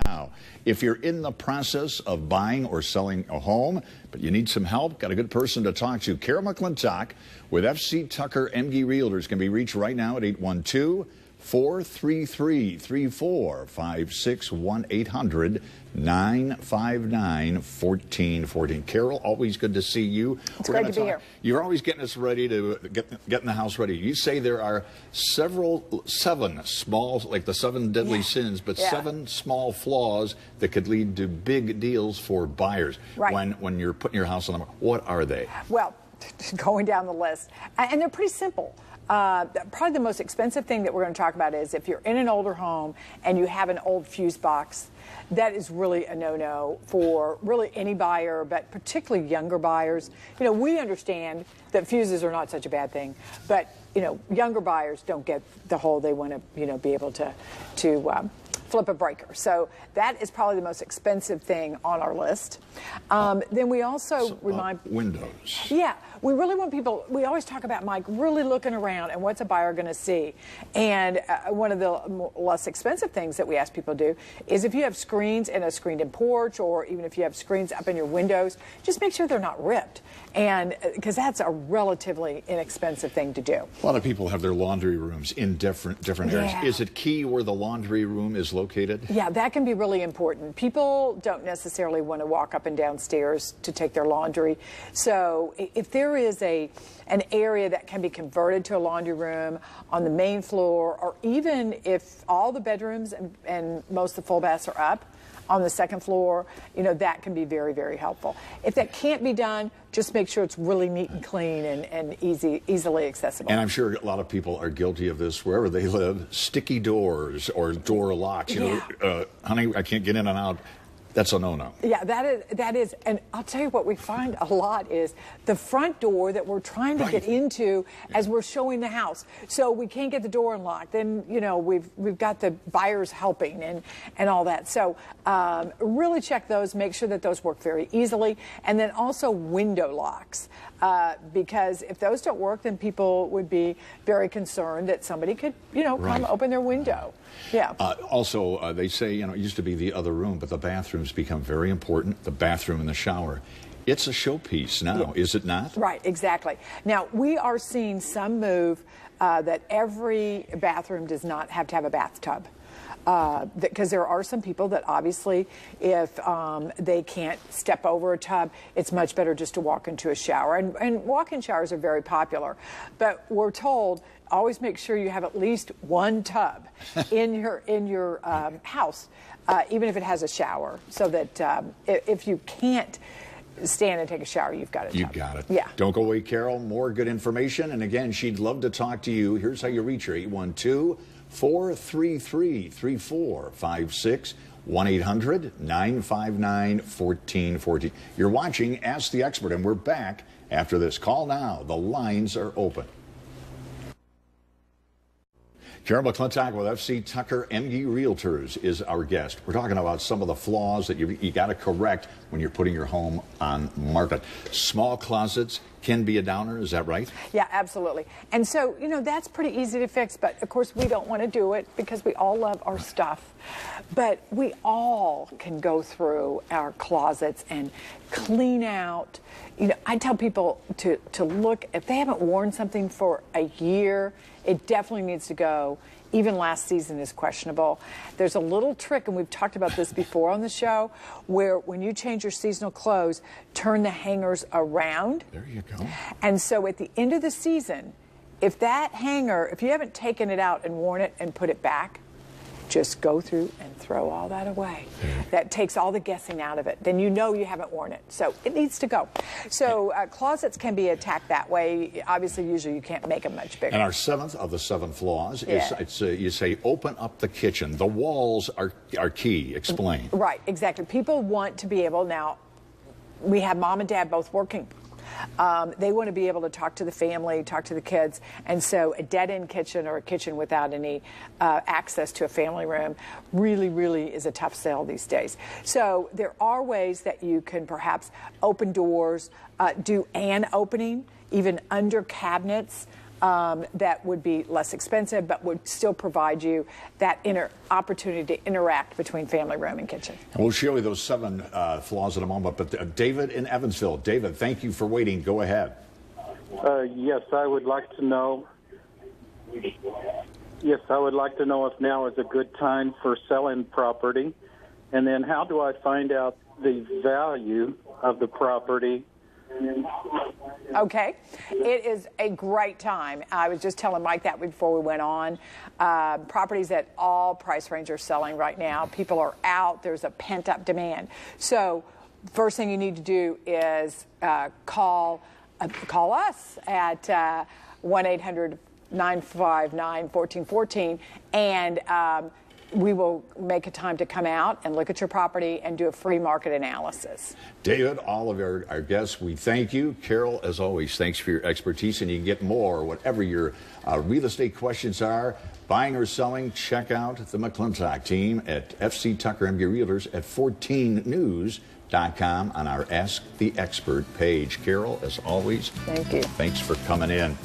now. If you're in the process of buying or selling a home, but you need some help, got a good person to talk to, Carol McClintock with FC Tucker Emge Realtors can be reached right now at 812-433-3456, 1-800-959-1414. Carol, always good to see you. It's great to be here. You're always getting us ready to getting the house ready. You say there are seven small, like the 7 deadly sins, but 7 small flaws that could lead to big deals for buyers. Right. When you're putting your house on the market. What are they? Well, going down the list, and they're pretty simple. Probably the most expensive thing that we're going to talk about is if you're in an older home and you have an old fuse box. That is really a no-no for really any buyer, but particularly younger buyers. You know, we understand that fuses are not such a bad thing, but, you know, younger buyers don't get the whole, they want to, you know, be able to flip a breaker. So that is probably the most expensive thing on our list. Then we also remind... windows. Yeah. We really want people, we always talk about, Mike, really looking around and what's a buyer going to see. And one of the less expensive things that we ask people to do is if you have screens in a screened-in porch, or even if you have screens up in your windows, just make sure they're not ripped. And because that's a relatively inexpensive thing to do. A lot of people have their laundry rooms in different areas. Is it key where the laundry room is located? Yeah, that can be really important. People don't necessarily want to walk up and down stairs to take their laundry. So if there is an area that can be converted to a laundry room on the main floor, or even if all the bedrooms and most of the full baths are up on the second floor, you know, that can be very, very helpful. If that can't be done, just make sure it's really neat and clean and easily accessible. And I'm sure a lot of people are guilty of this wherever they live. Sticky doors or door locks. You know, honey, I can't get in and out. That's a no-no. Yeah, that is, and I'll tell you what we find a lot is the front door that we're trying to get into as we're showing the house. So we can't get the door unlocked. Then, you know, we've got the buyers helping and all that. So really check those, make sure that those work very easily. And then also window locks. Because if those don't work, then people would be very concerned that somebody could, you know, come open their window. Yeah. Also, they say, you know, it used to be the other room, but the bathrooms become very important. The bathroom and the shower. It's a showpiece now, is it not? Right, exactly. Now, we are seeing some move that every bathroom does not have to have a bathtub. Because there are some people that obviously, if they can't step over a tub, it's much better just to walk into a shower. And walk-in showers are very popular. But we're told, always make sure you have at least one tub in your house, even if it has a shower, so that if you can't stand and take a shower, you've got it. You got it. Yeah. Don't go away, Carol. More good information. And again, she'd love to talk to you. Here's how you reach her. 812-433-3456, 1-800-959-1414. You're watching Ask the Expert, and we're back after this. Call now. The lines are open. Carol McClintock with FC Tucker Emge Realtors is our guest. We're talking about some of the flaws that you got to correct when you're putting your home on market. Small closets can be a downer, is that right? Yeah, absolutely. And so, you know, that's pretty easy to fix, but of course we don't want to do it because we all love our stuff. But we all can go through our closets and clean out. You know, I tell people to look, if they haven't worn something for a year, it definitely needs to go. Even last season is questionable. There's a little trick, and we've talked about this before on the show, where when you change your seasonal clothes, turn the hangers around. There you go. And so at the end of the season, if that hanger, if you haven't taken it out and worn it and put it back, just go through and throw all that away. That takes all the guessing out of it. Then you know you haven't worn it. So it needs to go. So closets can be attacked that way. Obviously, usually you can't make them much bigger. And our 7th of the 7 flaws is you say open up the kitchen. The walls are key. Explain. Right, exactly. People want to be able, now we have mom and dad both working. They want to be able to talk to the family, talk to the kids, and so a dead-end kitchen or a kitchen without any access to a family room really is a tough sell these days. So there are ways that you can perhaps open doors, do an opening, even under cabinets, that would be less expensive, but would still provide you that opportunity to interact between family room and kitchen. And we'll show you those 7 flaws in a moment. But David in Evansville. David, thank you for waiting. Go ahead. Yes, I would like to know. Yes, I would like to know if now is a good time for selling property, and then how do I find out the value of the property? Okay, it is a great time. I was just telling Mike that before we went on. Properties at all price range are selling right now. People are out. There's a pent-up demand. So first thing you need to do is call us at 1-800-959-1414, and we will make a time to come out and look at your property and do a free market analysis. David, all of our guests, we thank you. Carol, as always, thanks for your expertise, and you can get more, whatever your real estate questions are, buying or selling, check out the McClintock team at FC Tucker Emge Realtors at 14news.com on our Ask the Expert page. Carol, as always, thank you. Thanks for coming in.